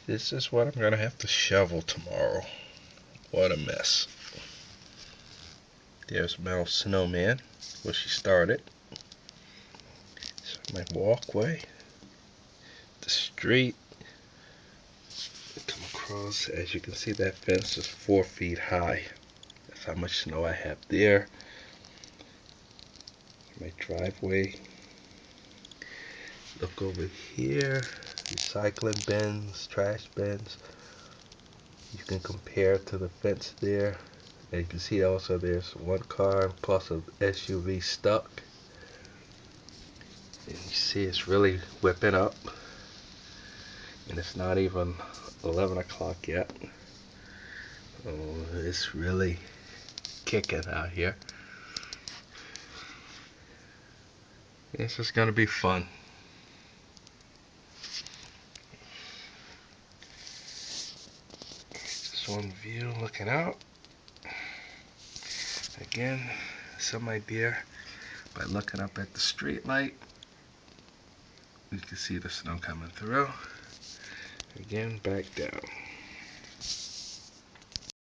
This is what I'm gonna have to shovel tomorrow. What a mess. There's Mel's snowman, where she started. So my walkway, the street. Come across, as you can see, that fence is 4 feet high. That's how much snow I have there. My driveway. Look over here. Recycling bins, trash bins. You can compare to the fence there. And you can see also there's one car plus an SUV stuck. And you see it's really whipping up. And it's not even 11 o'clock yet. Oh, it's really kicking out here. This is gonna be fun. Just one view looking out. Again, some idea by looking up at the street light. You can see the snow coming through. Again, back down.